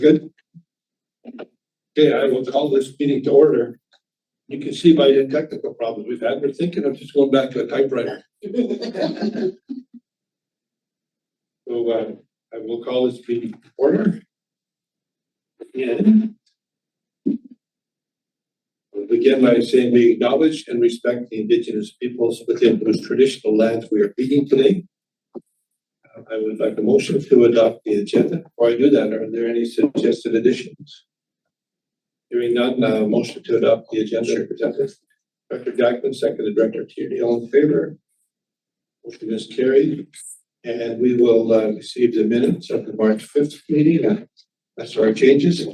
Good. Okay, I will call this meeting to order. You can see by the technical problems we've had, we're thinking of just going back to a typewriter. So I will call this meeting to order. And we'll begin by saying we acknowledge and respect the Indigenous peoples within whose traditional lands we are meeting today. I would like a motion to adopt the agenda. Before I do that, are there any suggested additions? Hearing none, motion to adopt the agenda presented. Director Jackman, seconded Director Tierney, all in favor? Motion is carried. And we will receive the minutes of the March 5th meeting. That's our changes.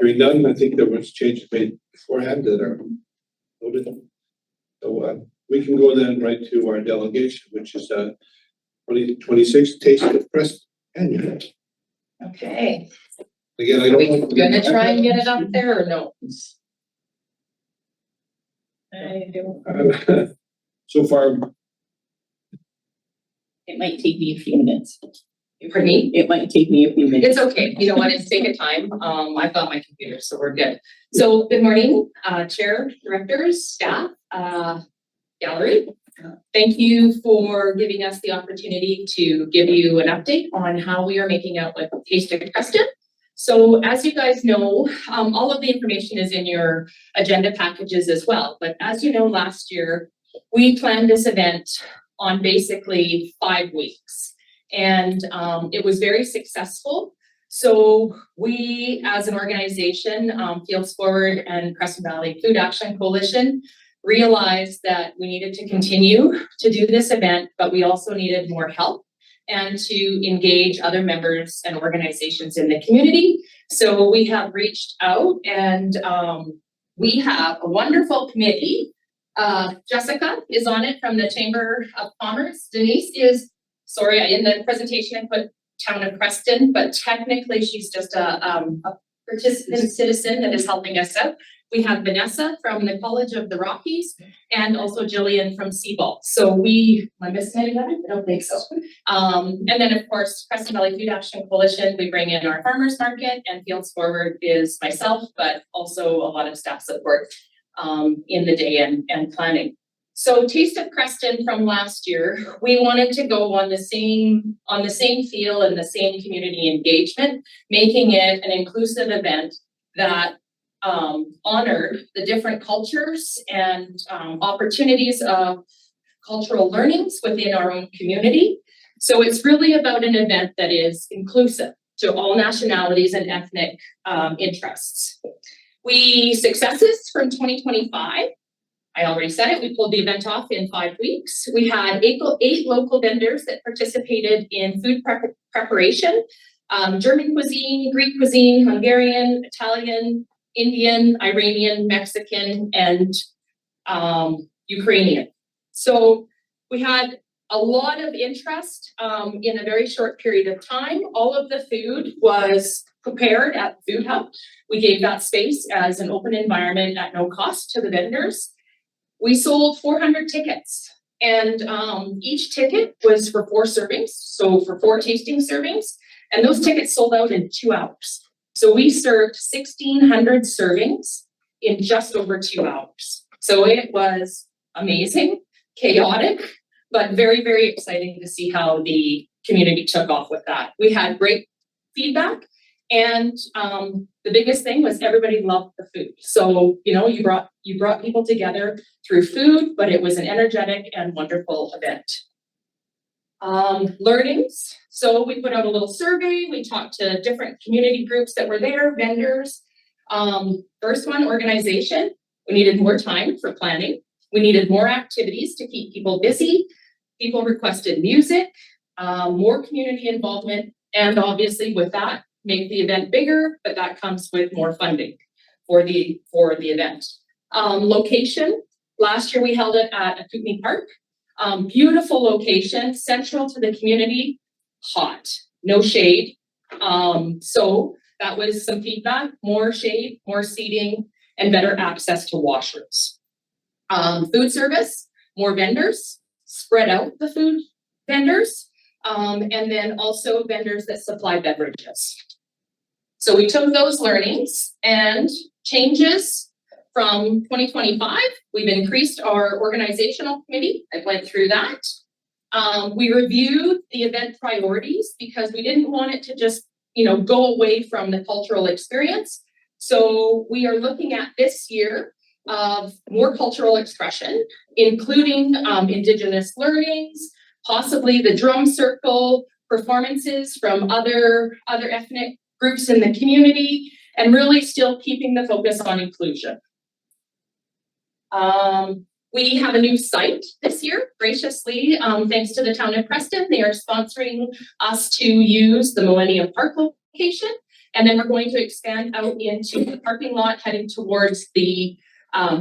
Hearing none, I think there was changes made beforehand that are noted. So we can go then right to our delegation, which is 2026 Taste of Creston Annual. Okay. Again, I Are don't we know. gonna try and get it up there or no? I don't. So far, It might take me a few minutes. Pardon me? It might take me a few minutes. It's okay. You know what? It's taking time. I've got my computer, so we're good. So good morning, chair, directors, staff, gallery. Thank you for giving us the opportunity to give you an update on how we are making out with Taste of Creston. So as you guys know, all of the information is in your agenda packages as well. But as you know, last year, we planned this event on basically 5 weeks. And it was very successful. So we, as an organization, Fields Forward and Creston Valley Food Action Coalition, realized that we needed to continue to do this event, but we also needed more help and to engage other members and organizations in the community. So we have reached out and we have a wonderful committee. Jessica is on it from the Chamber of Commerce. Denise is, sorry, in the presentation I put Town of Creston, but technically she's just a participant citizen that is helping us out. We have Vanessa from the College of the Rockies and also Jillian from Seabalt. So am I missing anybody? I don't think so. And then of course, Creston Valley Food Action Coalition, we bring in our farmers market, and Fields Forward is myself, but also a lot of staff support in the day and planning. So Taste of Creston from last year, we wanted to go on the same feel and the same community engagement, making it an inclusive event that honored the different cultures and opportunities of cultural learnings within our own community. So it's really about an event that is inclusive to all nationalities and ethnic interests. Successes from 2025. I already said it, we pulled the event off in 5 weeks. We had eight local vendors that participated in food preparation, German cuisine, Greek cuisine, Hungarian, Italian, Indian, Iranian, Mexican, and Ukrainian. So we had a lot of interest in a very short period of time. All of the food was prepared at the Food Hub. We gave that space as an open environment at no cost to the vendors. We sold 400 tickets, and each ticket was for 4 servings, so for 4 tasting servings, and those tickets sold out in 2 hours. So we served 1,600 servings in just over 2 hours. So it was amazing, chaotic, but very, very exciting to see how the community took off with that. We had great feedback, and the biggest thing was everybody loved the food. So, you know, you brought people together through food, but it was an energetic and wonderful event. Learnings. So we put out a little survey. We talked to different community groups that were there, vendors. First one, organization. We needed more time for planning. We needed more activities to keep people busy. People requested music, more community involvement, and obviously with that, make the event bigger, but that comes with more funding for the event. Location. Last year we held it at a Kootenai Park. Beautiful location, central to the community, hot, no shade. So that was some feedback, more shade, more seating, and better access to washrooms. Food service, more vendors, spread out the food vendors. and then also vendors that supply beverages. So we took those learnings and changes from 2025. We've increased our organizational committee. I went through that. We reviewed the event priorities because we didn't want it to just, go away from the cultural experience. So we are looking at this year of more cultural expression, including Indigenous learnings, possibly the drum circle, performances from other ethnic groups in the community, and really still keeping the focus on inclusion. We have a new site this year, graciously, thanks to the town of Creston. They are sponsoring us to use the Millennium Park location. And then we're going to expand out into the parking lot heading towards the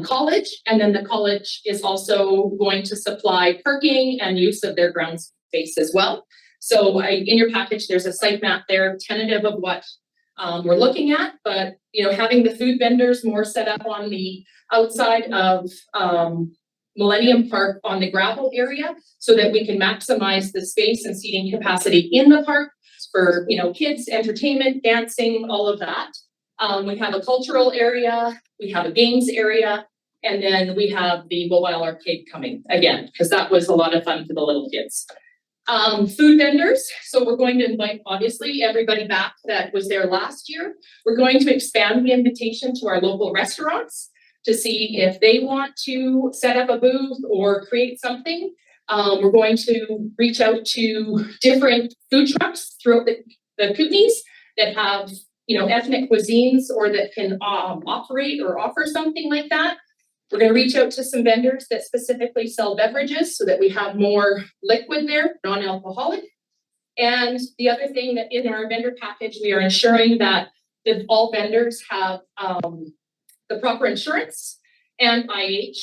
college. And then the college is also going to supply parking and use of their ground space as well. So in your package, there's a site map there, tentative of what we're looking at, but having the food vendors more set up on the outside of Millennium Park on the gravel area so that we can maximize the space and seating capacity in the park for kids, entertainment, dancing, all of that. We have a cultural area, we have a games area, and then we have the mobile arcade coming again, because that was a lot of fun for the little kids. Food vendors, so we're going to invite obviously everybody back that was there last year. We're going to expand the invitation to our local restaurants to see if they want to set up a booth or create something. We're going to reach out to different food trucks throughout the Kootenays that have ethnic cuisines or that can operate or offer something like that. We're going to reach out to some vendors that specifically sell beverages so that we have more liquid there, non-alcoholic. And the other thing that in our vendor package, we are ensuring that all vendors have the proper insurance and IH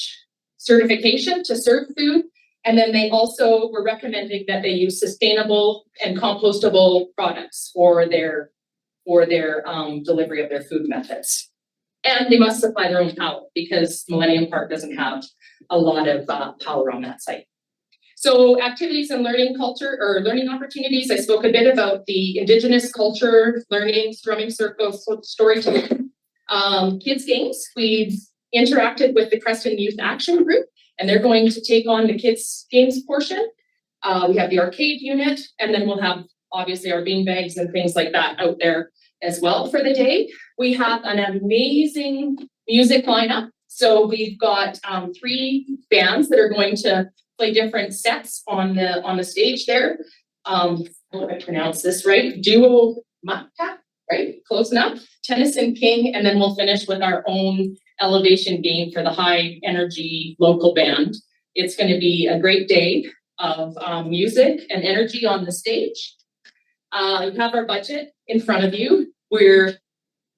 certification to serve food. And then they also were recommending that they use sustainable and compostable products for their delivery of their food methods. And they must supply their own power because Millennium Park doesn't have a lot of power on that site. So activities and learning culture or learning opportunities. I spoke a bit about the Indigenous culture, learning, drumming circles, storytelling, kids games. We've interacted with the Creston Youth Action Group, and they're going to take on the kids games portion. We have the arcade unit, and then we'll have obviously our bean bags and things like that out there as well for the day. We have an amazing music lineup. So we've got 3 bands that are going to play different sets on the stage there. I hope I pronounce this right. Duo Mata, right? Close enough. Tennyson King, and then we'll finish with our own elevation game for the high energy local band. It's going to be a great day of music and energy on the stage. You have our budget in front of you.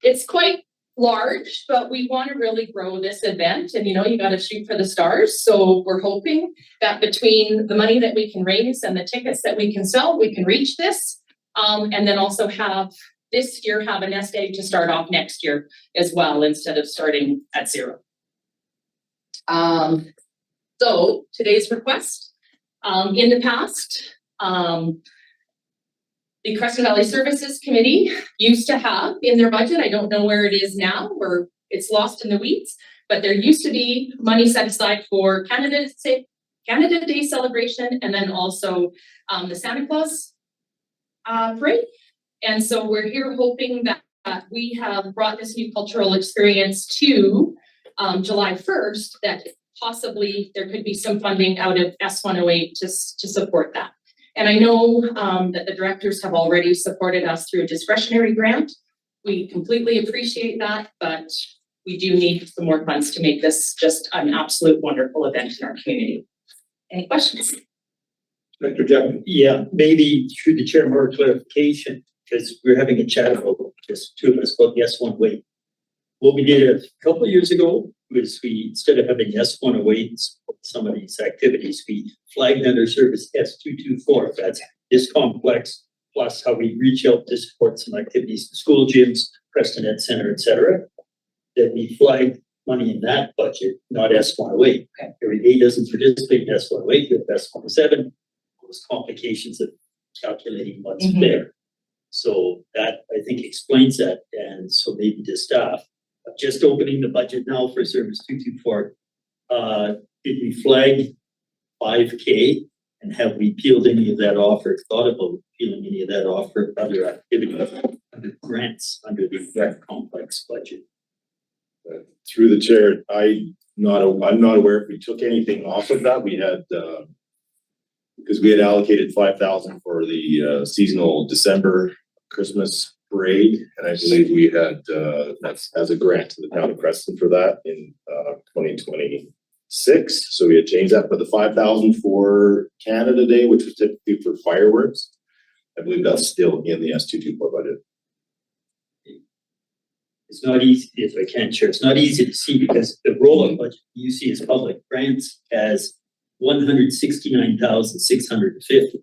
It's quite large, but we want to really grow this event, and you got to shoot for the stars. So we're hoping that between the money that we can raise and the tickets that we can sell, we can reach this, and then also have this year have a nest egg to start off next year as well, instead of starting at 0. So today's request, in the past, the Creston Valley Services Committee used to have in their budget, I don't know where it is now, or it's lost in the weeds, but there used to be money set aside for Canada Day celebration, and then also the Santa Claus parade. And so we're here hoping that we have brought this new cultural experience to July 1st, that possibly there could be some funding out of S108 to support that. And I know that the directors have already supported us through a discretionary grant. We completely appreciate that, but we do need some more funds to make this just an absolute wonderful event in our community. Any questions? Director Jeff. Yeah, maybe through the chair, more clarification, because we're having a chat about just 2 of us about the S1 weight. What we did a couple of years ago was we, instead of having S108 some of these activities, we flagged under service S224. That's this complex, plus how we reach out to support some activities, the school gyms, Creston Ed Center, etc. That we flagged money in that budget, not S108. Okay. Every day doesn't participate in S108, we have S107. Those complications of calculating what's Mhm. there. So that, I think, explains that, and so maybe the staff, just opening the budget now for service 224. Did we flag 5K, and have we peeled any of that off or thought about peeling any of that off for other activities, under grants under the rec complex budget? Through the chair, I'm not aware if we took anything off of that. We had, because we had allocated 5,000 for the seasonal December Christmas parade, and I believe we had that's as a grant to the town of Creston for that in 2026. So we had changed that, but the 5,000 for Canada Day, which was typically for fireworks, I believe that's still in the S224 budget. It's not easy, if I can share, it's not easy to see because the roll-up budget you see is public grants has 169,650.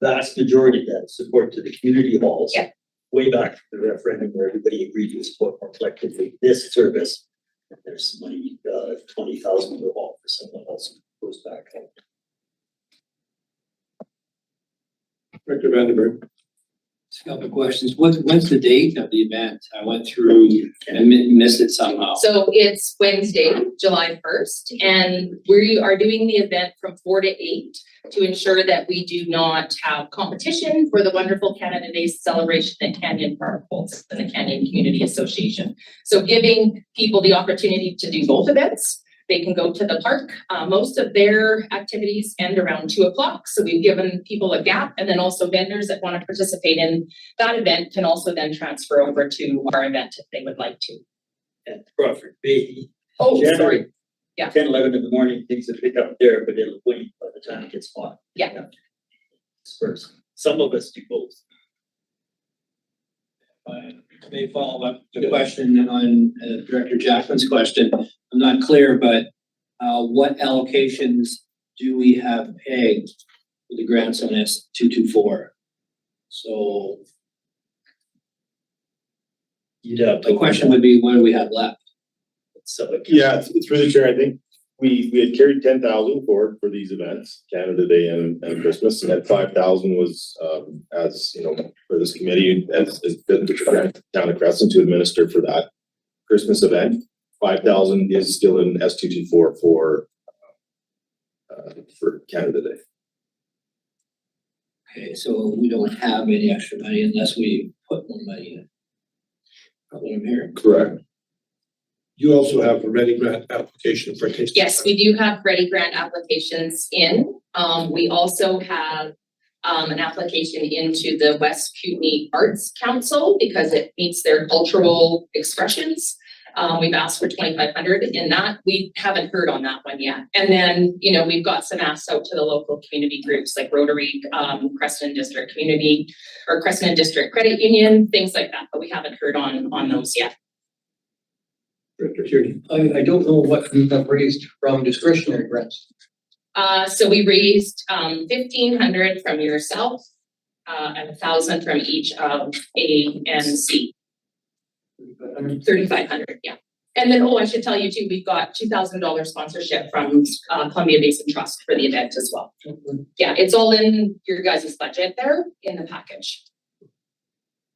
Vast majority of that is support to the community halls. Yeah. Way back to the referendum where everybody agreed to support more collectively this service. And there's some money, 20,000 to all for someone else who goes back home. Director Vandenberg. Just a couple of questions. When's the date of the event? I went through and missed it somehow. So it's Wednesday, July 1st, and we are doing the event from 4 to 8 to ensure that we do not have competition for the wonderful Canada Day celebration that Canyon Park holds and the Canyon Community Association. So giving people the opportunity to do both events. They can go to the park. Most of their activities end around 2 o'clock. So we've given people a gap, and then also vendors that want to participate in that event can also then transfer over to our event if they would like to. At Crawford Bay. Oh, January, sorry. Yeah. 10, 11 in the morning, things will pick up there, but it'll wait by the time it gets hot. Yeah. Disperse. Some of us do both. I may follow up the question on Director Jackman's question. I'm not clear, but what allocations do we have pegged for the grants on S224? So You'd have the question would be, what do we have left? Yeah, through the chair, I think we had carried 10,000 forward for these events, Canada Day and Christmas, and that 5,000 was as you know, for this committee as the town of Creston to administer for that Christmas event. 5,000 is still in S224 for Canada Day. Okay, so we don't have any extra money unless we put more money in. That's what I'm hearing. Correct. You also have a ready grant application for Tasting. Yes, we do have ready grant applications in. We also have an application into the West Kootenai Arts Council because it meets their cultural expressions. We've asked for 2,500 in that. We haven't heard on that one yet. And then, you know, we've got some asks out to the local community groups like Rotary, Creston District Community or Creston District Credit Union, things like that, but we haven't heard on those yet. Director Tierney. I don't know what you have raised from discretionary grants. So we raised 1,500 from yourself, and 1,000 from each of A and C. 3,500, yeah. And then, I should tell you too, we've got $2,000 sponsorship from Columbia Basin Trust for the event as well. Yeah, it's all in your guys' budget there in the package.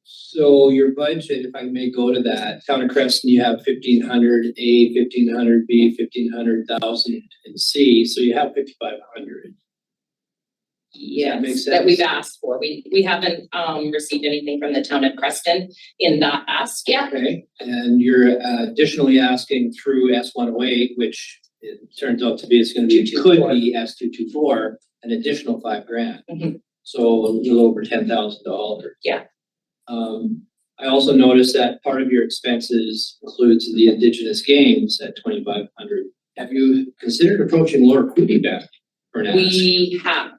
So your budget, if I may go to that, Town of Creston, you have 1,500 A, 1,500 B, 1,500,000 in C, so you have 5,500. Yes, makes that we've sense. asked for. We haven't received anything from the town of Creston in that ask yet. Okay, and you're additionally asking through S108, which it turns out to be, it's gonna be, could be S224, an additional $5,000. Mhm. So a little over $10,000. Yeah. I also noticed that part of your expenses includes the Indigenous Games at 2,500. Have you considered approaching Laura Cooney back for an ask? We have.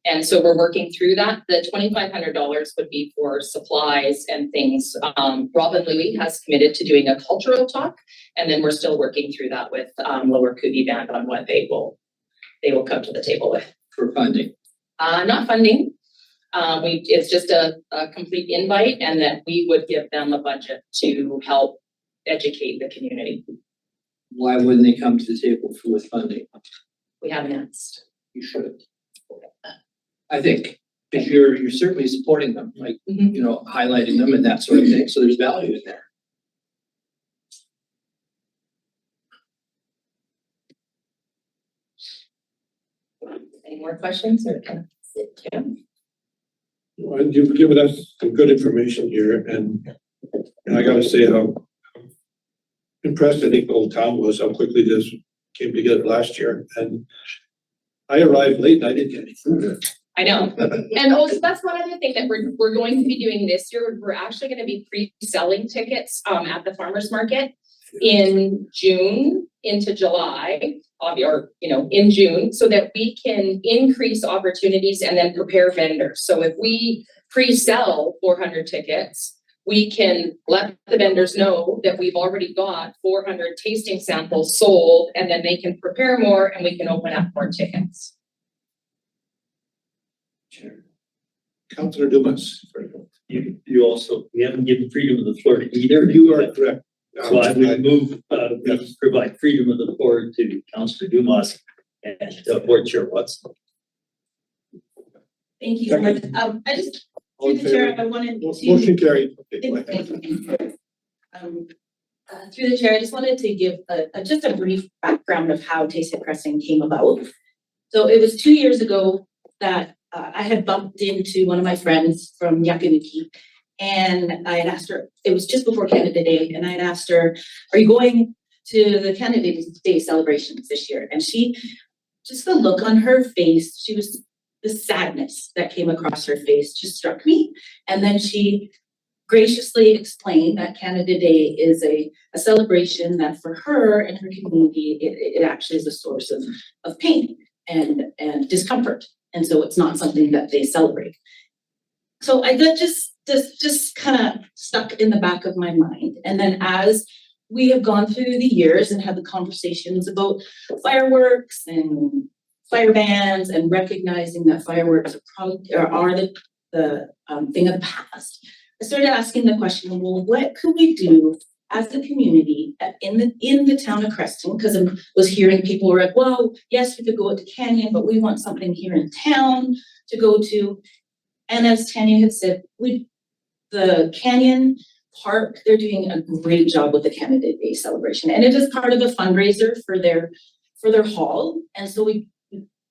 And so we're working through that. The $2,500 would be for supplies and things. Robin Louie has committed to doing a cultural talk, and then we're still working through that with Lower Cooney Band on what they will come to the table with. For funding. Not funding. It's just a complete invite, and that we would give them a budget to help educate the community. Why wouldn't they come to the table with funding? We haven't asked. You should. I think. Because you're certainly supporting them, like, Mhm. you know, highlighting them and that sort of thing, so there's value in there. Any more questions or can I sit down? Well, you've given us some good information here and I gotta say how impressed I think the whole town was, how quickly this came together last year. And I arrived late and I didn't get any food. I know. And also that's one other thing that we're going to be doing this year. We're actually gonna be pre-selling tickets at the farmer's market in June into July, or, you know, in June, so that we can increase opportunities and then prepare vendors. So if we pre-sell 400 tickets, we can let the vendors know that we've already got 400 tasting samples sold, and then they can prepare more and we can open up more tickets. Councillor Dumas. You also, we haven't given freedom of the floor to either. You are correct. So I would move, we provide freedom of the floor to Councillor Dumas and Board Chair Watson. Thank you so much. I just, All in through the chair, favor? I wanted to. Motion carried. Okay, go ahead. Through the chair, I just wanted to give just a brief background of how Taste of Creston came about. So it was 2 years ago that I had bumped into one of my friends from Yakinuki. And I had asked her, it was just before Canada Day, and I had asked her, are you going to the Canada Day celebrations this year? And she, just the look on her face, the sadness that came across her face just struck me. And then she graciously explained that Canada Day is a celebration that for her and her community, it actually is a source of pain and discomfort. And so it's not something that they celebrate. So that just kind of stuck in the back of my mind. And then as we have gone through the years and had the conversations about fireworks and fire bans and recognizing that fireworks are the thing of the past, I started asking the question, well, what could we do as a community in the town of Creston? Because I was hearing people were like, well, yes, we could go out to Canyon, but we want something here in town to go to. And as Tanya had said, the Canyon Park, they're doing a great job with the Canada Day celebration. And it is part of a fundraiser for their hall. And so we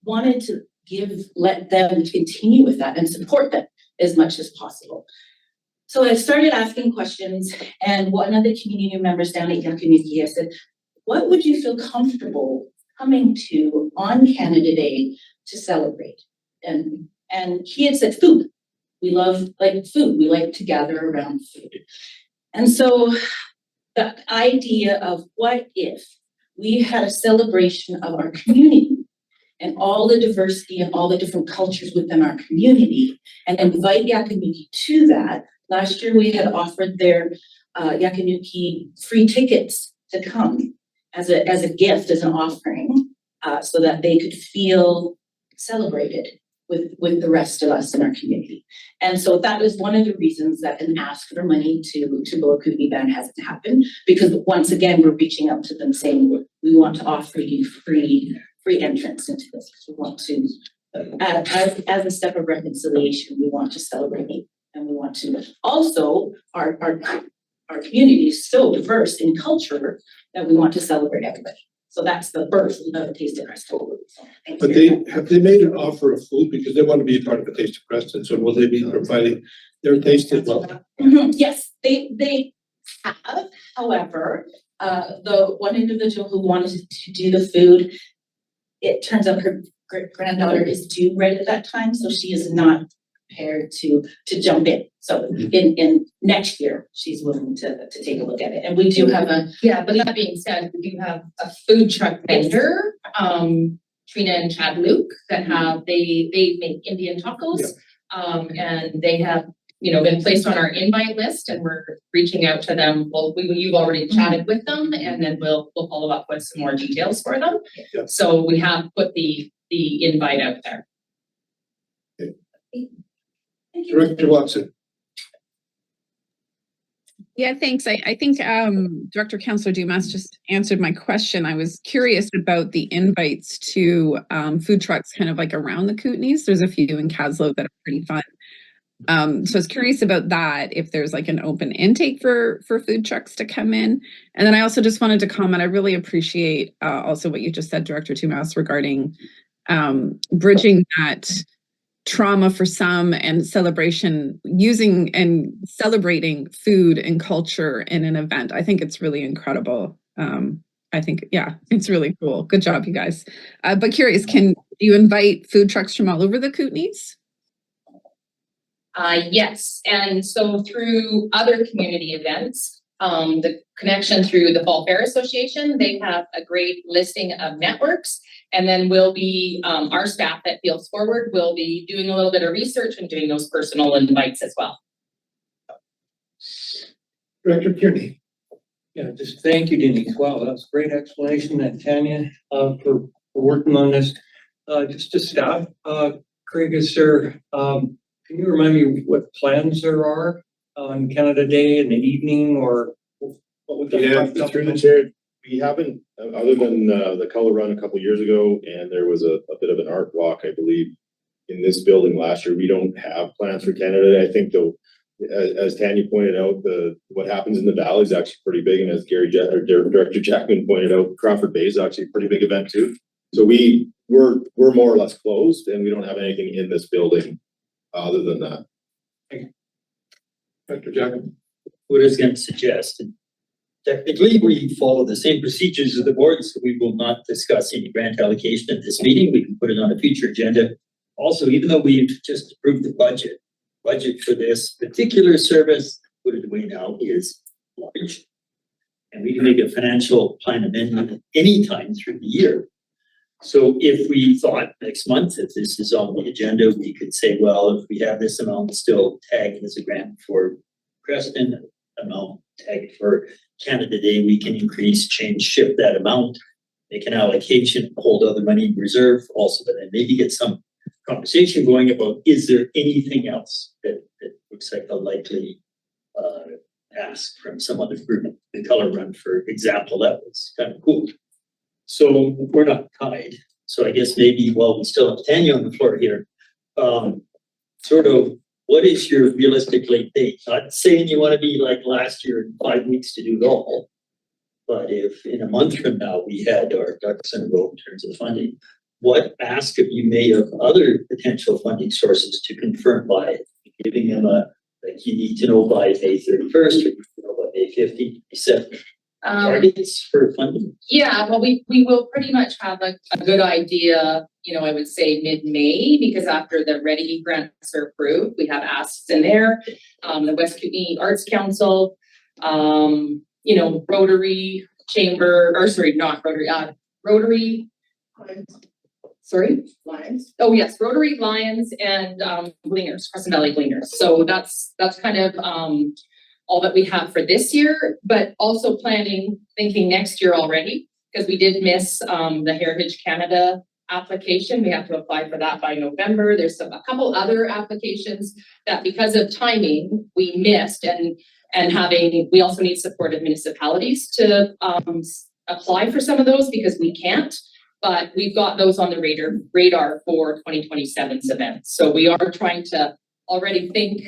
wanted to let them continue with that and support them as much as possible. So I started asking questions, and one of the community members down at Yakinuki, I said, what would you feel comfortable coming to on Canada Day to celebrate? And he had said food. We love food. We like to gather around food. And so the idea of what if we had a celebration of our community and all the diversity and all the different cultures within our community and invite Yakinuki to that. Last year we had offered their Yakinuki free tickets to come as a gift, as an offering, so that they could feel celebrated with the rest of us in our community. And so that was one of the reasons that an ask for money to Lower Kootenay Band hasn't happened, because once again, we're reaching out to them saying, we want to offer you free entrance into this. We want to, as a step of reconciliation, we want to celebrate you. And we want to also, our community is so diverse in culture that we want to celebrate everybody. So that's the birth of Taste of Creston. But have they made an offer of food because they want to be a part of the Taste of Creston? So will they be providing their taste as well? Mm-hmm. Yes, they have. However, the one individual who wanted to do the food, it turns out her granddaughter is due right at that time, so she is not prepared to jump in. So in next year, she's willing to take a look at it. And we do have But that being said, we do have a food truck vendor, Trina and Chad Luke, that they make Indian tacos. And they have, been placed on our invite list, and we're reaching out to them. Well, you've already chatted with them, and then we'll follow up with some more details for them. Yeah. So we have put the invite out there. Thank you. Director Watson. Yeah, thanks. I think Director Councillor Dumas just answered my question. I was curious about the invites to food trucks kind of like around the Kootenays. There's a few in Caslow that are pretty fun. So I was curious about that, if there's like an open intake for food trucks to come in. And then I also just wanted to comment, I really appreciate also what you just said, Director Dumas, regarding bridging that trauma for some and celebration, using and celebrating food and culture in an event. I think it's really incredible. I think, yeah, it's really cool. Good job, you guys. But curious, can you invite food trucks from all over the Kootenays? Yes, and so through other community events, the connection through the Fall Fair Association, they have a great listing of networks. And then we'll be, our staff at Fields Forward will be doing a little bit of research and doing those personal invites as well. Director Kearney. Yeah, just thank you, Denise. Wow, that's a great explanation, and Tanya, for working on this. Just to staff, Craig, is there, can you remind me what plans there are on Canada Day in the evening, or what would that? Yeah, through the chair, we haven't, other than the color run a couple years ago, and there was a bit of an art walk, I believe, in this building last year. We don't have plans for Canada Day. I think though, as Tanya pointed out, what happens in the valley is actually pretty big, and as Director Jackman pointed out, Crawford Bay is actually a pretty big event too. So we're more or less closed, and we don't have anything in this building other than that. Director Jackman. What I was going to suggest, and technically we follow the same procedures as the board, so we will not discuss any grant allocation at this meeting. We can put it on a future agenda. Also, even though we've just approved the budget for this particular service, put it away now, is large. And we can make a financial plan amendment anytime through the year. So if we thought next month, if this is on the agenda, we could say, well, if we have this amount still tagged as a grant for Creston, amount tagged for Canada Day, we can increase, change, shift that amount, make an allocation, hold other money in reserve also, but then maybe get some conversation going about, is there anything else that looks like a likely ask from some other group? The color run, for example, that was kind of cool. So we're not tied. So I guess maybe while we still have Tanya on the floor here, sort of, what is your realistic late date? Not saying you want to be like last year in 5 weeks to do it all, but if in a month from now we had our ducks in a row in terms of funding, what ask have you made of other potential funding sources to confirm by giving them like you need to know by May 31st, or you need to know by May 15th, set targets for funding? Yeah, well, we will pretty much have a good idea, I would say mid-May, because after the READY grants are approved, we have asks in there. The West Kootenay Arts Council, Rotary Chamber, or sorry, not Rotary, Rotary. Sorry? Lions. Oh, yes, Rotary, Lions, and Gleaners, Creston Valley Gleaners. So that's kind of all that we have for this year, but also thinking next year already, because we did miss the Heritage Canada application. We have to apply for that by November. There's a couple other applications that because of timing, we missed, and we also need support of municipalities to apply for some of those because we can't. But we've got those on the radar for 2027's events. So we are trying to already think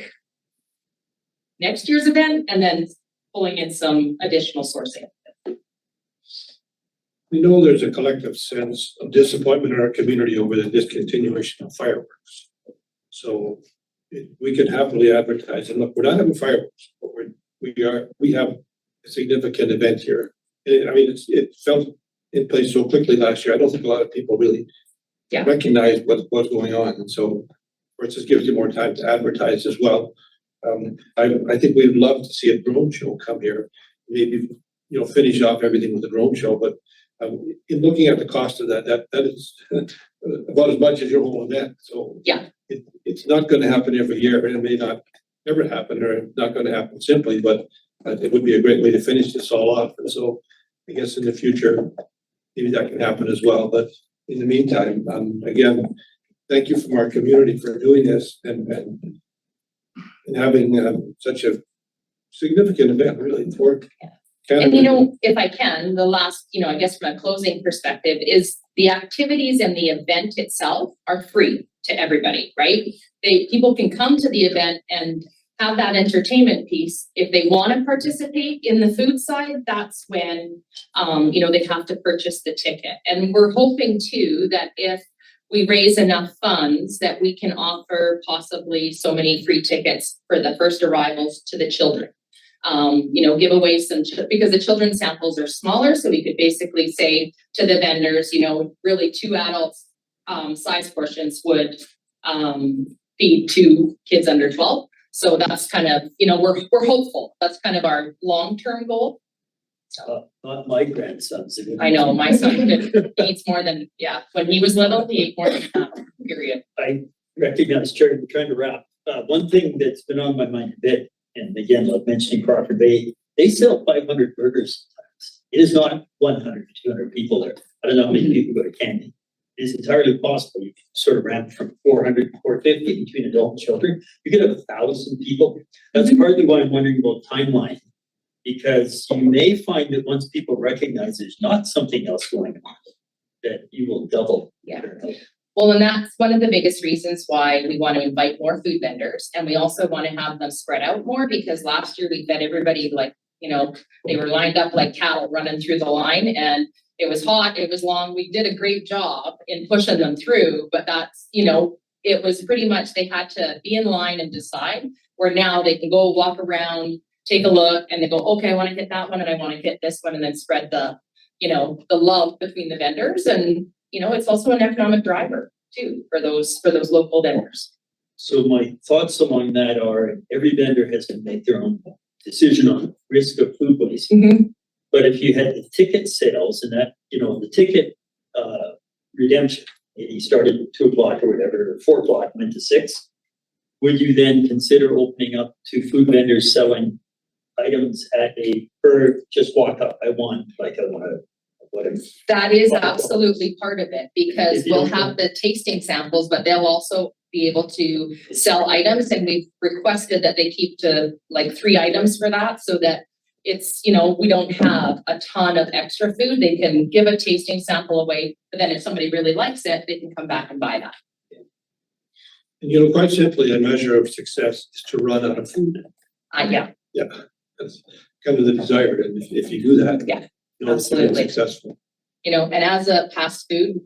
next year's event and then pulling in some additional sourcing. We know there's a collective sense of disappointment in our community over the discontinuation of fireworks. So we can happily advertise, and look, we're not having fireworks, but we have a significant event here. And it felt in place so quickly last year. I don't think a lot of people really recognize what's going on. And so, of course, this gives you more time to advertise as well. I think we'd love to see a drone show come here, maybe, finish off everything with a drone show. But in looking at the cost of that is about as much as your whole event. So yeah, it's not going to happen every year. It may not ever happen, or not going to happen simply, but it would be a great way to finish this all off. And so I guess in the future, maybe that can happen as well. But in the meantime, again, thank you from our community for doing this and having such a significant event really for Canada. And you know, if I can, the last, I guess from a closing perspective is the activities and the event itself are free to everybody, right? People can come to the event and have that entertainment piece. If they want to participate in the food side, that's when, they have to purchase the ticket. And we're hoping too, that if we raise enough funds that we can offer possibly so many free tickets for the first arrivals to the children. Give away some, because the children's samples are smaller, so we could basically say to the vendors, really 2 adults, size portions would, feed 2 kids under 12. So that's kind of, we're hopeful. That's kind of our long-term goal. Not my grandsons. I know my son eats more than, when he was little, he ate more than that, period. I recognize, Chair, we're trying to wrap. One thing that's been on my mind a bit, and again, like mentioning Crawford Bay, they sell 500 burgers sometimes. It is not 100 to 200 people there. I don't know how many people go to Canyon. It is entirely possible you can sort of ramp from 400 to 450 between adult and children. You could have 1,000 people. That's partly why I'm wondering about timeline, because you may find that once people recognize there's not something else going on, that you will double. Yeah. Well, and that's one of the biggest reasons why we want to invite more food vendors. And we also want to have them spread out more, because last year we fed everybody like, they were lined up like cattle running through the line, and it was hot, it was long. We did a great job in pushing them through, but that's, it was pretty much they had to be in line and decide, where now they can go walk around, take a look, and they go, okay, I want to hit that one and I want to hit this one, and then spread the love between the vendors. And, it's also an economic driver too for those local vendors. So my thoughts along that are every vendor has to make their own decision on risk of food waste. Mm-hmm. But if you had the ticket sales and that, the ticket redemption, you started at 2 o'clock or whatever, or 4 o'clock, went to 6, would you then consider opening up to food vendors selling items at just walk up, I want whatever. That is absolutely part of it, because we'll have the tasting samples, but they'll also be able to sell items, and we've requested that they keep to like 3 items for that, so that it's, we don't have a ton of extra food. They can give a tasting sample away, but then if somebody really likes it, they can come back and buy that. And quite simply, a measure of success is to run out of food. Yeah, Yeah, that's kind of the desire, and if you do that. Yeah, It's absolutely. successful. and as a fast food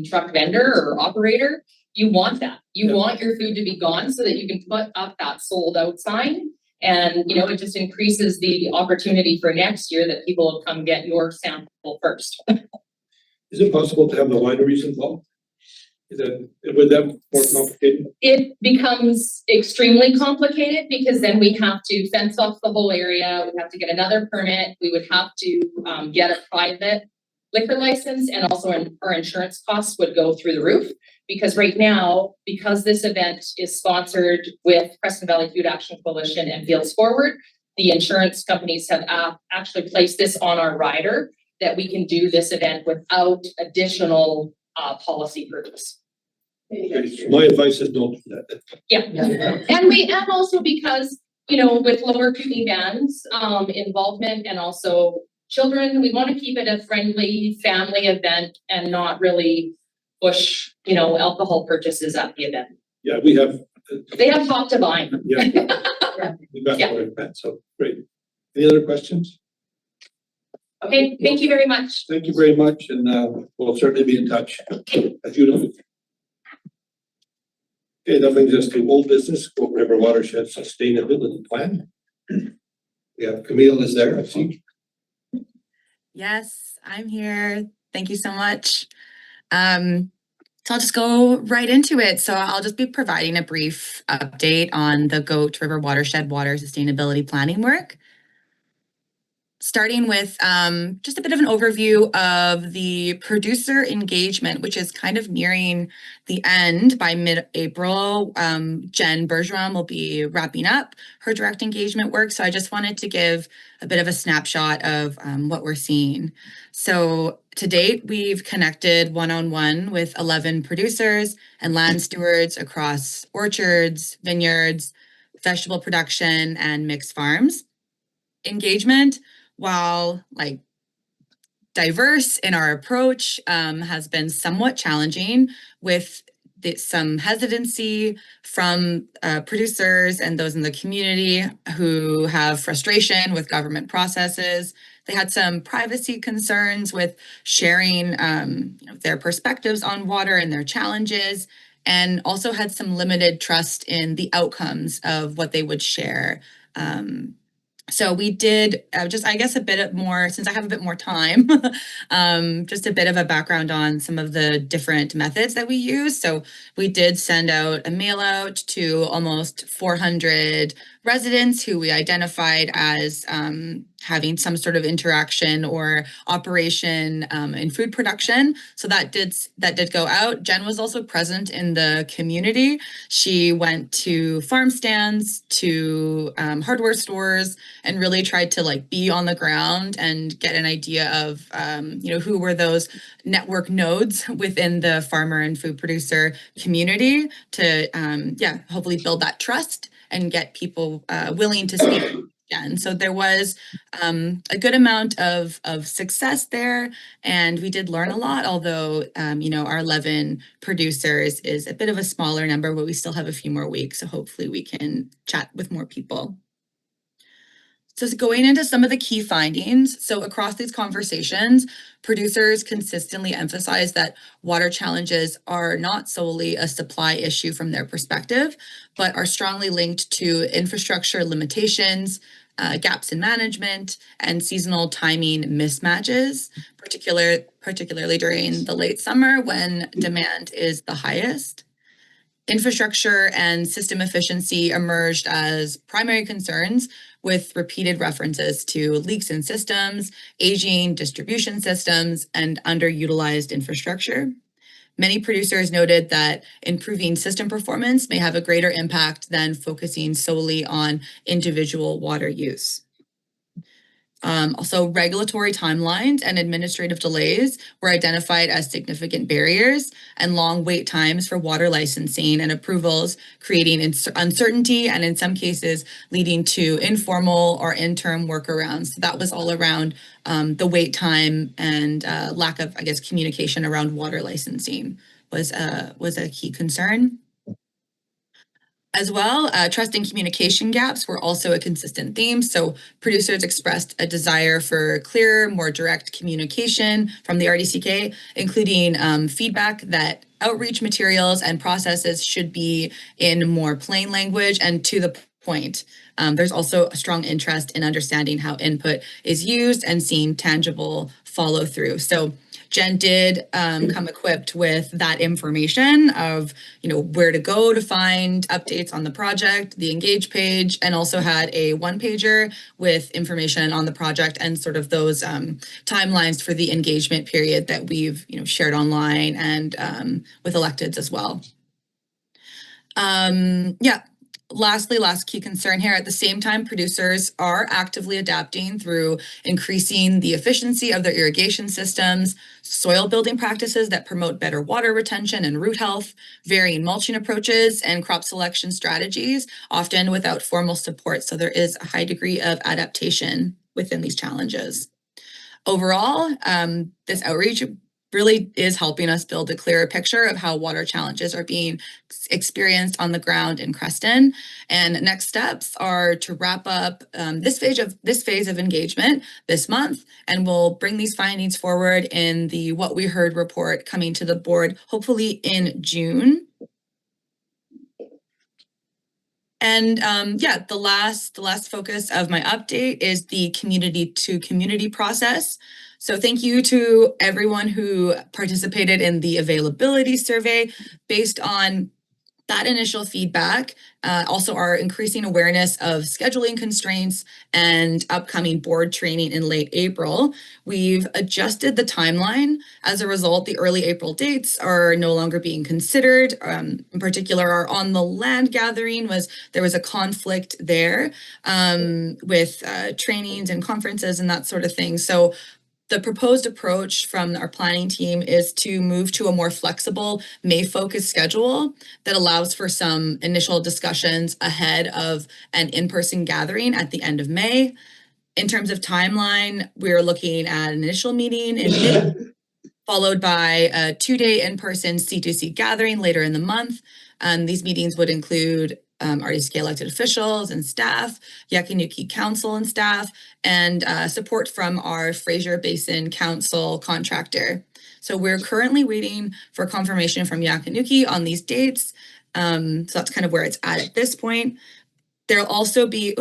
truck vendor or operator, you want that. You want your food to be gone so that you can put up that sold out sign. And, it just increases the opportunity for next year that people will come get your sample first. Is it possible to have the wineries involved? Would that more complicated? It becomes extremely complicated, because then we have to fence off the whole area. We have to get another permit. We would have to get a private liquor license, and also our insurance costs would go through the roof. Because right now, because this event is sponsored with Creston Valley Food Action Coalition and Fields Forward, the insurance companies have actually placed this on our rider, that we can do this event without additional policy purpose. My advice is don't do that. Yeah, and also because, with lower kootenai bands, involvement, and also children, we want to keep it a friendly family event and not really push, alcohol purchases at the event. Yeah, we have. They have talked to buying. Yeah. We've got more events, so great. Any other questions? Okay, thank you very much. Thank you very much, and we'll certainly be in touch, as you know. Okay, that brings us to old business, Goat River Watershed Sustainability Plan. We have Camille is there, I see. Yes, I'm here. Thank you so much. So I'll just go right into it. So I'll just be providing a brief update on the Goat River Watershed Water Sustainability Planning work. Starting with just a bit of an overview of the producer engagement, which is kind of nearing the end by mid-April. Jen Bergeron will be wrapping up her direct engagement work. So I just wanted to give a bit of a snapshot of what we're seeing. So to date, we've connected one-on-one with 11 producers and land stewards across orchards, vineyards, vegetable production, and mixed farms. Engagement, while like diverse in our approach, has been somewhat challenging with some hesitancy from producers and those in the community who have frustration with government processes. They had some privacy concerns with sharing their perspectives on water and their challenges, and also had some limited trust in the outcomes of what they would share. So we did just, I guess, a bit more, since I have a bit more time, just a bit of a background on some of the different methods that we use. So we did send out a mail out to almost 400 residents who we identified as having some sort of interaction or operation in food production. So that did go out. Jen was also present in the community. She went to farm stands, to hardware stores, and really tried to like be on the ground and get an idea of who were those network nodes within the farmer and food producer community to hopefully build that trust and get people willing to speak again. So there was a good amount of success there, and we did learn a lot, although our 11 producers is a bit of a smaller number, but we still have a few more weeks, so hopefully we can chat with more people. So going into some of the key findings, so across these conversations, producers consistently emphasize that water challenges are not solely a supply issue from their perspective, but are strongly linked to infrastructure limitations, gaps in management, and seasonal timing mismatches, particularly during the late summer when demand is the highest. Infrastructure and system efficiency emerged as primary concerns, with repeated references to leaks in systems, aging distribution systems, and underutilized infrastructure. Many producers noted that improving system performance may have a greater impact than focusing solely on individual water use. Also, regulatory timelines and administrative delays were identified as significant barriers, and long wait times for water licensing and approvals, creating uncertainty and in some cases leading to informal or interim workarounds. So that was all around the wait time and lack of, communication around water licensing was a key concern. As well, trust and communication gaps were also a consistent theme. So producers expressed a desire for clearer, more direct communication from the RDCK, including feedback that outreach materials and processes should be in more plain language and to the point. There's also a strong interest in understanding how input is used and seeing tangible follow through. So Jen did come equipped with that information of, where to go to find updates on the project, the engage page, and also had a one-pager with information on the project and sort of those timelines for the engagement period that we've, shared online and with electeds as well. Lastly, last key concern here, at the same time, producers are actively adapting through increasing the efficiency of their irrigation systems, soil building practices that promote better water retention and root health, varying mulching approaches, and crop selection strategies, often without formal support. So there is a high degree of adaptation within these challenges. Overall, this outreach really is helping us build a clearer picture of how water challenges are being experienced on the ground in Creston. And next steps are to wrap up this phase of engagement this month, and we'll bring these findings forward in the What We Heard report coming to the board, hopefully in June. And the last focus of my update is the community to community process. So thank you to everyone who participated in the availability survey. Based on that initial feedback, also our increasing awareness of scheduling constraints and upcoming board training in late April, we've adjusted the timeline. As a result, the early April dates are no longer being considered. In particular, our on the land gathering there was a conflict there with trainings and conferences and that sort of thing. So The proposed approach from our planning team is to move to a more flexible May-focused schedule that allows for some initial discussions ahead of an in-person gathering at the end of May. In terms of timeline, we're looking at an initial meeting in May, followed by a 2-day in-person C2C gathering later in the month. These meetings would include RDSK elected officials and staff, Yakinuki Council and staff, and support from our Fraser Basin Council contractor. So we're currently waiting for confirmation from Yakinuki on these dates. So that's kind of where it's at this point. There'll also be,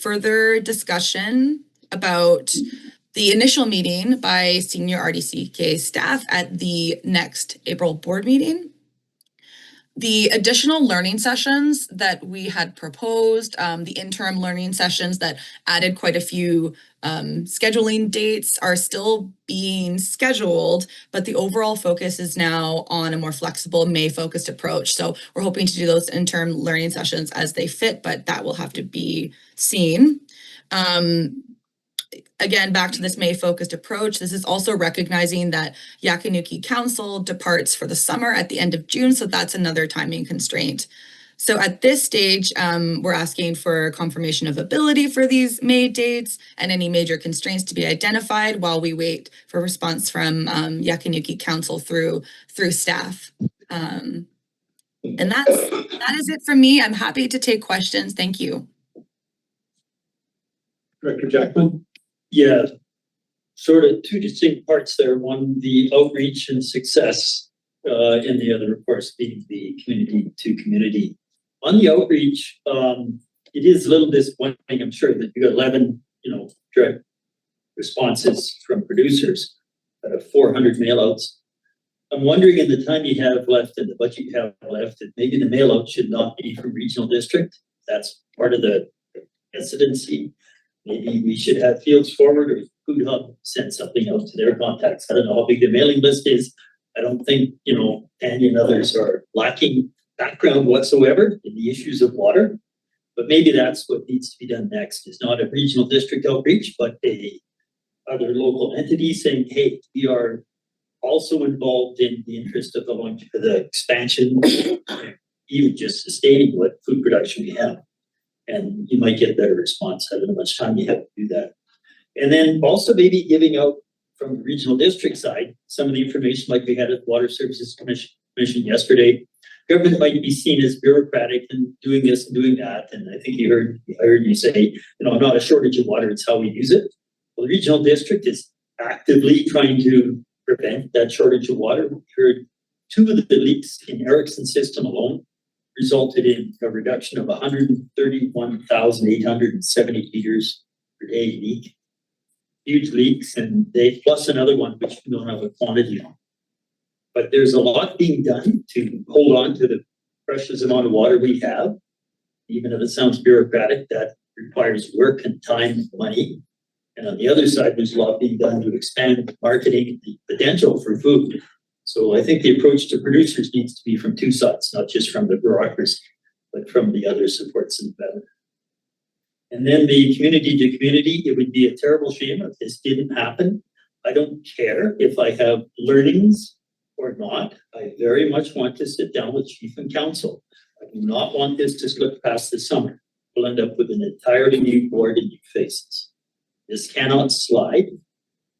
further discussion about the initial meeting by senior RDCK staff at the next April board meeting. The additional learning sessions that we had proposed, the interim learning sessions that added quite a few scheduling dates are still being scheduled, but the overall focus is now on a more flexible May-focused approach. So we're hoping to do those interim learning sessions as they fit, but that will have to be seen. Again, back to this May-focused approach, this is also recognizing that Yakinuki Council departs for the summer at the end of June, so that's another timing constraint. So at this stage, we're asking for confirmation of ability for these May dates and any major constraints to be identified while we wait for response from Yakinuki Council through staff. And that is it from me. I'm happy to take questions. Thank you. Director Jackman? Yeah, sort of two distinct parts there. One, the outreach and success, and the other, of course, being the community to community. On the outreach, it is a little disappointing, I'm sure, that you got 11, direct responses from producers out of 400 mailouts. I'm wondering, in the time you have left and the budget you have left, that maybe the mailout should not be from regional district. That's part of the hesitancy. Maybe we should have Fields Forward or Food Hub send something out to their contacts. I don't know how big the mailing list is. I don't think, Tanya and others are lacking background whatsoever in the issues of water. But maybe that's what needs to be done next, is not a regional district outreach, but other local entities saying, hey, we are also involved in the interest of the expansion, even just sustaining what food production we have. And you might get a better response. I don't know how much time you have to do that. And then also maybe giving out from the regional district side some of the information like we had at the Water Services Commission yesterday. Government might be seen as bureaucratic and doing this and doing that. And I think I heard you say, not a shortage of water, it's how we use it. Well, the regional district is actively trying to prevent that shortage of water. We heard 2 of the leaks in Ericsson's system alone resulted in a reduction of 131,870 liters per day leak. Huge leaks, and they plus another one which we don't have a quantity on. But there's a lot being done to hold on to the precious amount of water we have. Even if it sounds bureaucratic, that requires work and time and money. And on the other side, there's a lot being done to expand marketing and the potential for food. So I think the approach to producers needs to be from 2 sides, not just from the bureaucracy, but from the other supports and better. And then the community to community, it would be a terrible shame if this didn't happen. I don't care if I have learnings or not. I very much want to sit down with chief and council. I do not want this to slip past the summer. We'll end up with an entirely new board and new faces. This cannot slide.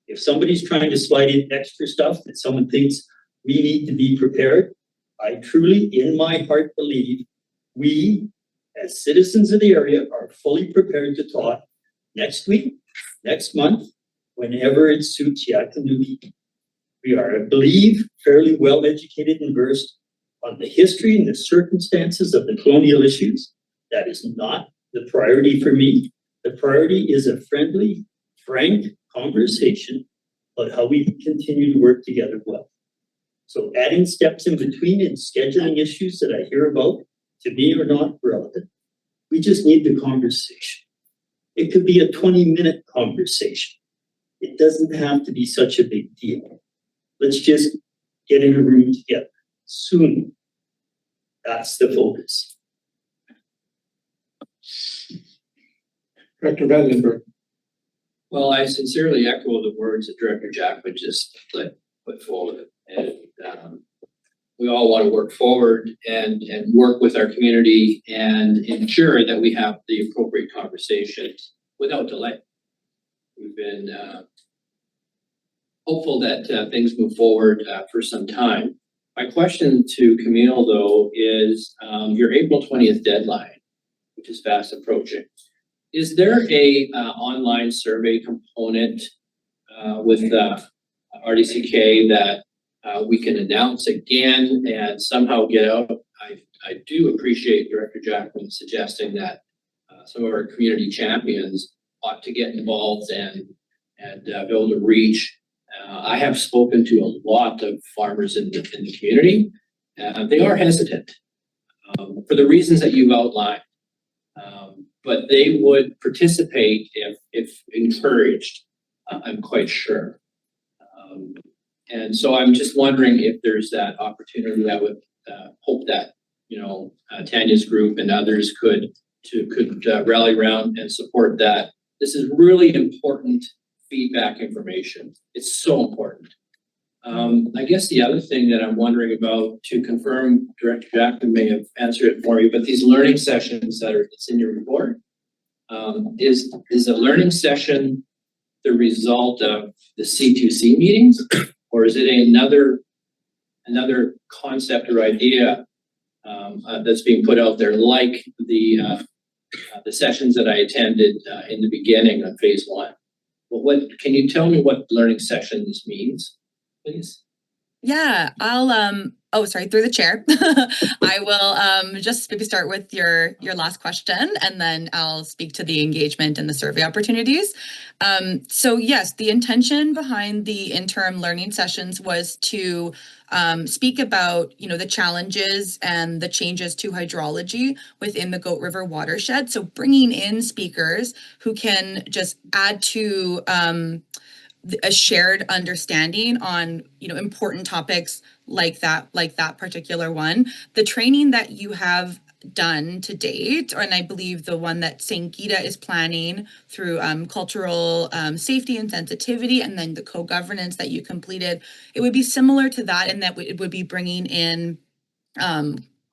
If somebody's trying to slide in extra stuff that someone thinks we need to be prepared, I truly, in my heart, believe we, as citizens of the area, are fully prepared to talk next week, next month, whenever it suits Yakinuki. We are, I believe, fairly well educated and versed on the history and the circumstances of the colonial issues. That is not the priority for me. The priority is a friendly, frank conversation about how we continue to work together well. So adding steps in between and scheduling issues that I hear about, to me, are not relevant. We just need the conversation. It could be a 20-minute conversation. It doesn't have to be such a big deal. Let's just get in a room together soon. That's the focus. Director Vandenberg? Well, I sincerely echo the words that Director Jackman just put forward. And we all want to work forward and work with our community and ensure that we have the appropriate conversations without delay. We've been hopeful that things move forward for some time. My question to Camille, though, is your April 20th deadline, which is fast approaching. Is there a online survey component with RDCK that we can announce again and somehow get out? I do appreciate Director Jackman suggesting that some of our community champions ought to get involved and be able to reach. I have spoken to a lot of farmers in the community. They are hesitant for the reasons that you've outlined. But they would participate if encouraged, I'm quite sure. And so I'm just wondering if there's that opportunity. I would hope that, Tanya's group and others could rally around and support that. This is really important feedback information. It's so important. I guess the other thing that I'm wondering about, to confirm, Director Jackman may have answered it for you, but these learning sessions it's in your report, is a learning session the result of the C2C meetings, or is it another concept or idea that's being put out there, like the sessions that I attended in the beginning of phase 1? What can you tell me what learning sessions means, please? Yeah, through the chair. I will just maybe start with your last question, and then I'll speak to the engagement and the survey opportunities. So yes, the intention behind the interim learning sessions was to speak about, the challenges and the changes to hydrology within the Goat River watershed. So bringing in speakers who can just add to a shared understanding on, important topics like that particular one. The training that you have done to date, and I believe the one that St. Gita is planning through cultural safety and sensitivity, and then the co-governance that you completed, it would be similar to that, in that it would be bringing in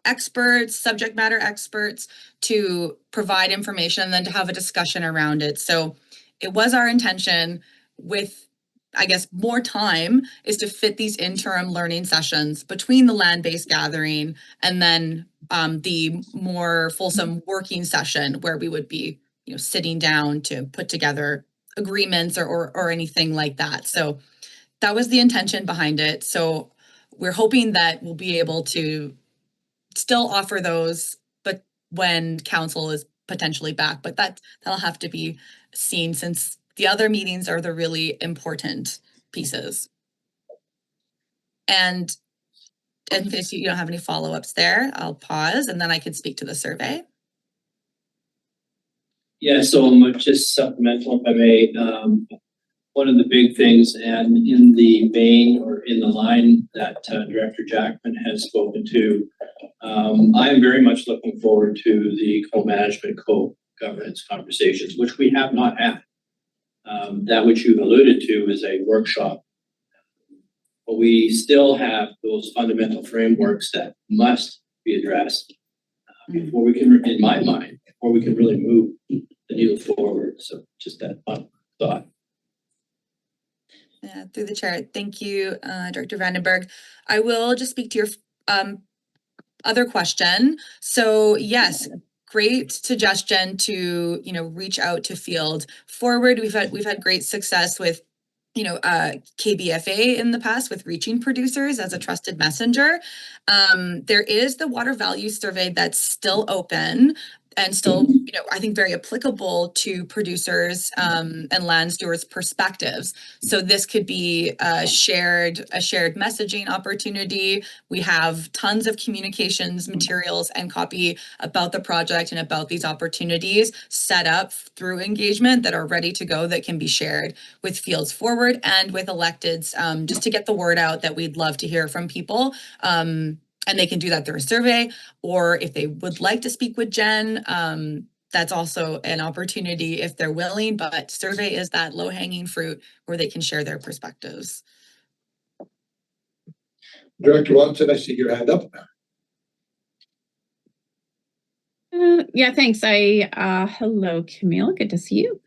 experts, subject matter experts, to provide information and then to have a discussion around it. So it was our intention, with, I guess, more time, is to fit these interim learning sessions between the land-based gathering and then the more fulsome working session, where we would be, sitting down to put together agreements or anything like that. So that was the intention behind it. So we're hoping that we'll be able to still offer those, but when council is potentially back, but that'll have to be seen, since the other meetings are the really important pieces. And in case you don't have any follow-ups there, I'll pause and then I can speak to the survey. Yeah, so just supplemental, if I may. One of the big things, and in the vein or in the line that Director Jackman has spoken to, I am very much looking forward to the co-management, co-governance conversations, which we have not had. That which you've alluded to is a workshop, but we still have those fundamental frameworks that must be addressed before we can, in my mind, before we can really move the needle forward. So just that one thought. Yeah, through the chair. Thank you, Director Vandenberg. I will just speak to your other question. So yes, great suggestion to, reach out to Field Forward. We've had great success with, KBFA in the past, with reaching producers as a trusted messenger. There is the water value survey that's still open and still, I think very applicable to producers and land stewards' perspectives. So this could be a shared messaging opportunity. We have tons of communications materials and copy about the project and about these opportunities set up through engagement that are ready to go, that can be shared with Fields Forward and with electeds, just to get the word out that we'd love to hear from people. And they can do that through a survey, or if they would like to speak with Jen, that's also an opportunity if they're willing, but survey is that low hanging fruit where they can share their perspectives. Director Watson, I see your hand up. Yeah, thanks. Hello, Camille. Good to see you.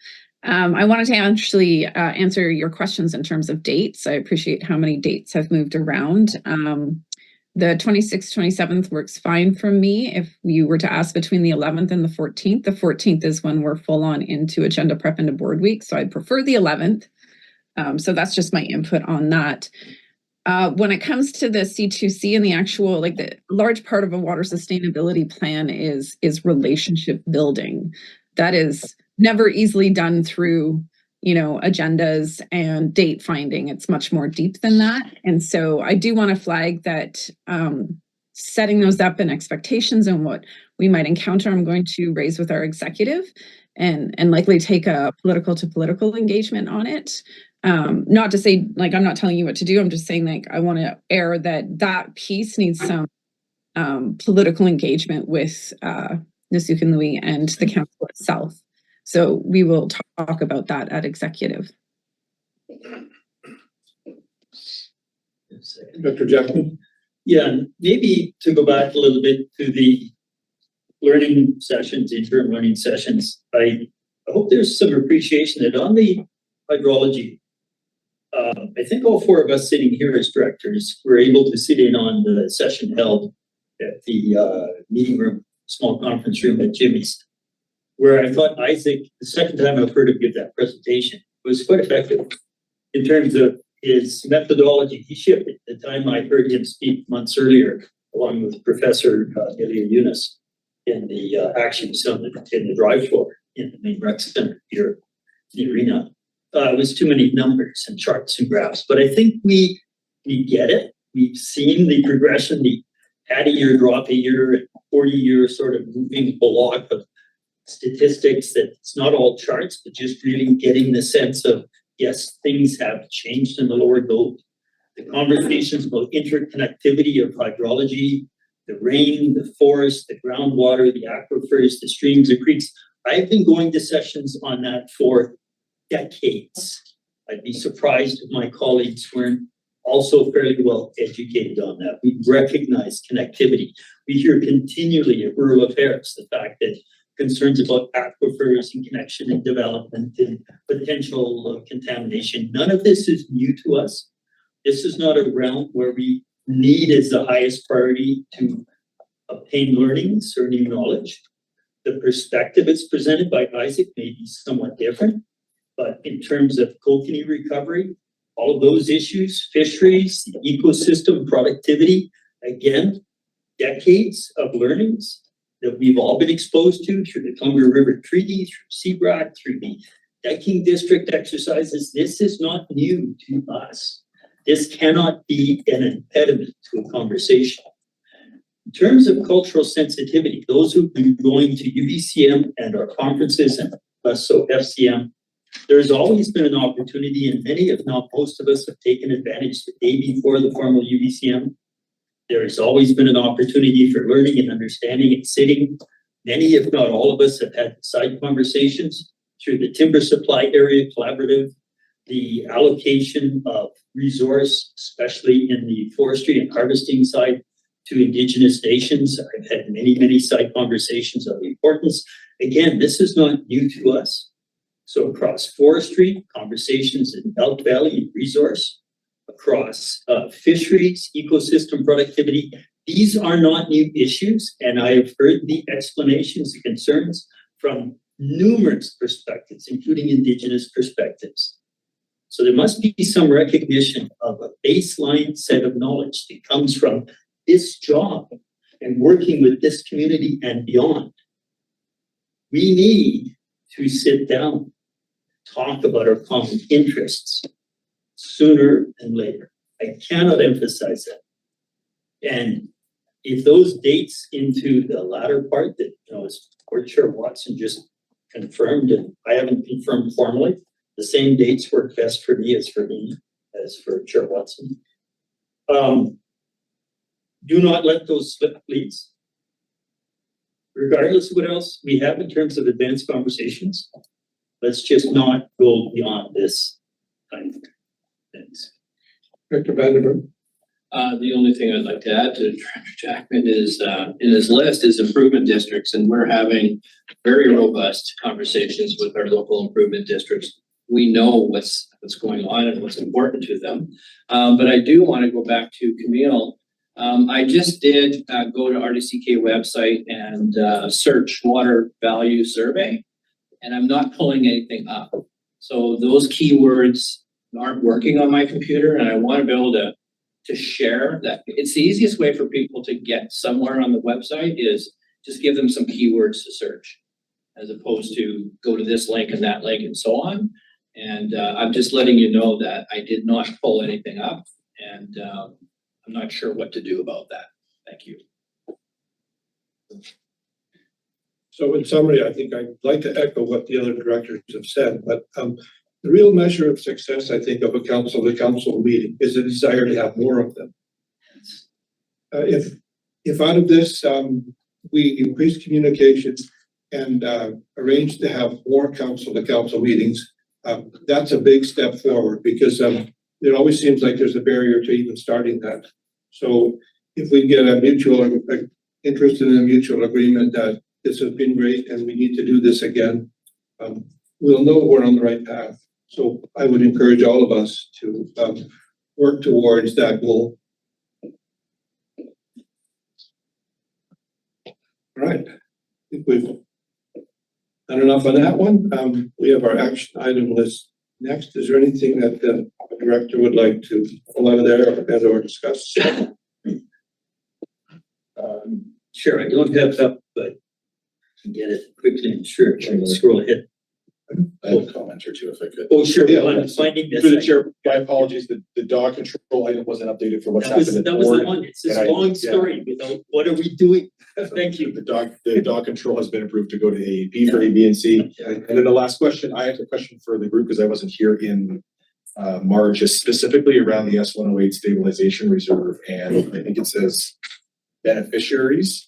I wanted to actually answer your questions in terms of dates. I appreciate how many dates have moved around. The 26th, 27th works fine for me. If you were to ask between the 11th and the 14th is when we're full on into agenda prep into board week. So I'd prefer the 11th. So that's just my input on that. When it comes to the C2C and the actual, like the large part of a water sustainability plan is relationship building. That is never easily done through, agendas and date finding. It's much more deep than that. And so I do want to flag that setting those up and expectations and what we might encounter, I'm going to raise with our executive and likely take a political to political engagement on it. Not to say, like, I'm not telling you what to do. I'm just saying, like, I want to air that piece needs some political engagement with Nisuke and Louis and the council itself. So we will talk about that at executive. Dr. Jackman? Yeah, maybe to go back a little bit to the learning sessions, interim learning sessions, I hope there's some appreciation that on the hydrology, I think all four of us sitting here as directors were able to sit in on the session held at the meeting room, small conference room at Jimmy's, where I thought Isaac, the second time I've heard him give that presentation, was quite effective in terms of his methodology. He shifted the time I heard him speak months earlier, along with Professor Ilya Yunus in the action summit in the drive floor in the main rec center here in the arena. It was too many numbers and charts and graphs, but I think we get it. We've seen the progression, the add a year, drop a year, and 40-year sort of moving block of statistics that it's not all charts, but just really getting the sense of, yes, things have changed in the lower Gold. The conversations about interconnectivity of hydrology, the rain, the forest, the groundwater, the aquifers, the streams, the creeks. I've been going to sessions on that for decades. I'd be surprised if my colleagues weren't also fairly well educated on that. We recognize connectivity. We hear continually at rural affairs the fact that concerns about aquifers and connection and development and potential contamination. None of this is new to us. This is not a realm where we need as the highest priority to obtain learnings or new knowledge. The perspective that's presented by Isaac may be somewhat different, but in terms of kokanee recovery, all of those issues, fisheries, the ecosystem, productivity, again, decades of learnings that we've all been exposed to through the Columbia River Treaty, through CBRAC, through the decking district exercises. This is not new to us. This cannot be an impediment to a conversation. In terms of cultural sensitivity, those who've been going to UBCM and our conferences and less so FCM, there's always been an opportunity, and many, if not most of us, have taken advantage the day before the formal UBCM. There has always been an opportunity for learning and understanding and sitting. Many, if not all of us, have had side conversations through the Timber Supply Area Collaborative, the allocation of resource, especially in the forestry and harvesting side, to Indigenous nations. I've had many side conversations of the importance. Again, this is not new to us. So across forestry, conversations in Elk Valley resource, across fisheries, ecosystem productivity. These are not new issues, and I have heard the explanations and concerns from numerous perspectives, including Indigenous perspectives. So there must be some recognition of a baseline set of knowledge that comes from this job and working with this community and beyond. We need to sit down, talk about our common interests sooner than later. I cannot emphasize that. And if those dates into the latter part that, as Board Chair Watson just confirmed, and I haven't confirmed formally, the same dates work best for me as for Chair Watson. Do not let those slip, please. regardless of what else we have in terms of advanced conversations, let's just not go beyond this kind of things. Director Vandenberg. The only thing I'd like to add to Director Jackman is, in his list is improvement districts, and we're having very robust conversations with our local improvement districts. We know what's going on and what's important to them. But I do want to go back to Camille. I just did, go to RDCK website and, search water value survey, and I'm not pulling anything up. So those keywords aren't working on my computer, and I want to be able to share that. It's the easiest way for people to get somewhere on the website is just give them some keywords to search, as opposed to go to this link and that link and so on. And I'm just letting you know that I did not pull anything up, and I'm not sure what to do about that. Thank you. So in summary, I think I'd like to echo what the other directors have said, but the real measure of success, I think, of a council meeting is a desire to have more of them. If out of this, we increase communication and arrange to have more council meetings, that's a big step forward, because it always seems like there's a barrier to even starting that. So if we get a mutual interest in a mutual agreement that this has been great and we need to do this again, we'll know we're on the right path. So I would encourage all of us to work towards that goal. All right, I think we've done enough on that one. We have our action item list next. Is there anything that the director would like to pull out of there or discuss? Sure, I don't have that, but I can get it quickly and sure, scroll ahead. I have a comment or two if I could. Oh, sure, Yeah. I'm finding this. Through the chair, my apologies, the dog control item wasn't updated for what's happened. That was the one, it's this and I- long yeah. story without, what are we doing? Thank you. The dog control has been approved to go to AAP for A, B, and C. And then the last question, I have a question for the group because I wasn't here in March, is specifically around the S-108 stabilization reserve, and I think it says beneficiaries.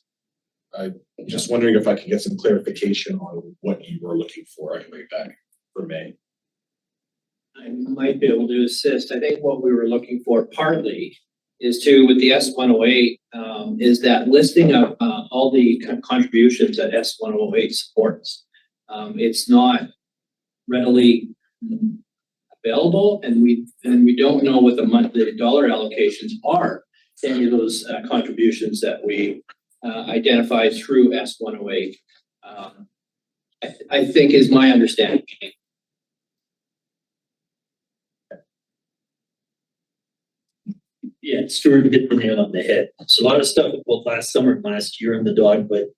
I'm just wondering if I could get some clarification on what you were looking for. I can bring it back for May. I might be able to assist. I think what we were looking for partly is to, with the S-108, is that listing of all the contributions that S-108 supports. It's not readily available, and we don't know what the monthly dollar allocations are to any of those contributions that we identified through S-108. I think is my understanding. Yeah, Stuart hit the nail on the head. It's a lot of stuff about last summer and last year on the dog, but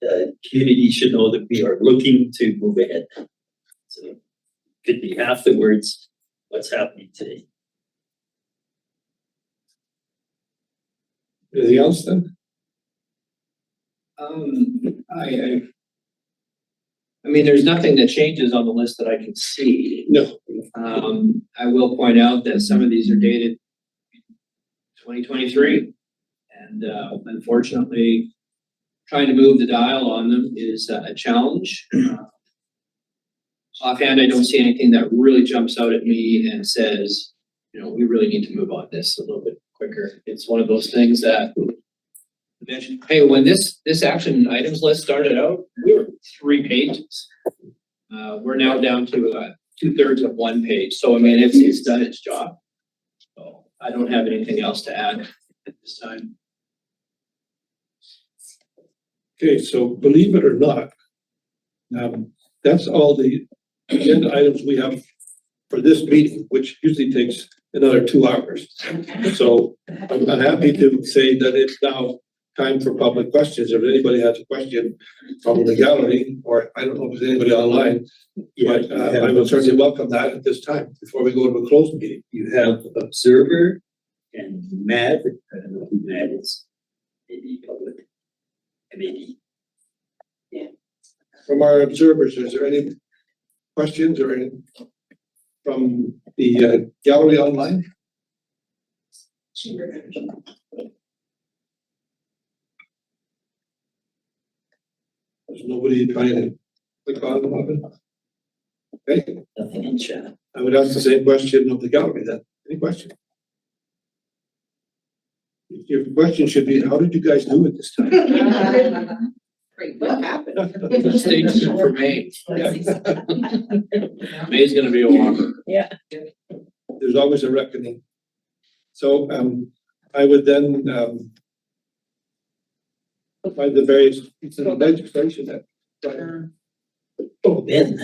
community should know that we are looking to move ahead. So could be half the words, what's happening today. Anything else then? I mean, there's nothing that changes on the list that I can see. No. I will point out that some of these are dated 2023, and unfortunately, trying to move the dial on them is a challenge. Offhand, I don't see anything that really jumps out at me and says, you know, we really need to move on this a little bit quicker. It's one of those things that, hey, when this action items list started out, we were 3 pages. We're now down to 2/3 of 1 page. So I mean, it's done its job. So I don't have anything else to add at this time. Okay, so believe it or not, that's all the agenda items we have for this meeting, which usually takes another 2 hours. So I'm happy to say that it's now time for public questions. If anybody has a question from the gallery, or I don't know if there's anybody online, but I will certainly welcome that at this time before we go to a closed meeting. You have observer and Mad. I don't know who Mad is. Maybe public. Maybe. From our observers, is there any questions or any from the gallery online? There's nobody trying to click on them. Okay, Nothing in chat. I would ask the same question of the gallery then. Any question? Your question should be, how did you guys do it this time? Great, what happened? Stay tuned for May. May's gonna be a walker. There's always a reckoning. So, I would then, find the various pieces of legislation that. Oh, Ben.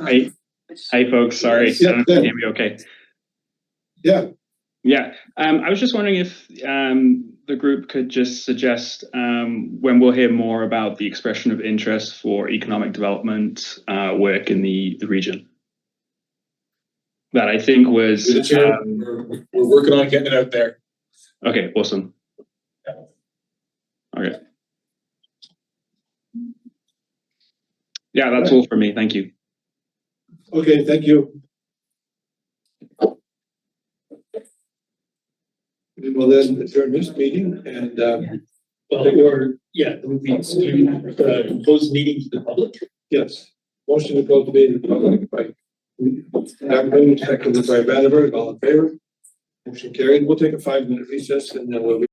Hi, folks. Sorry. Yeah, I don't know if you can hear me okay. Yeah, Yeah. I was just wondering if the group could just suggest when we'll hear more about the expression of interest for economic development work in the region. That I think was Through the chair, we're working on getting it out there. okay, awesome. Okay. Yeah, that's all for me. Thank you. okay, thank you. We will then adjourn this meeting and, Well, or, yeah, we close the meeting to the public. yes, motion to close the meeting. By seconded by Vandenberg, all in favor? Motion carried. We'll take a 5-minute recess and then we'll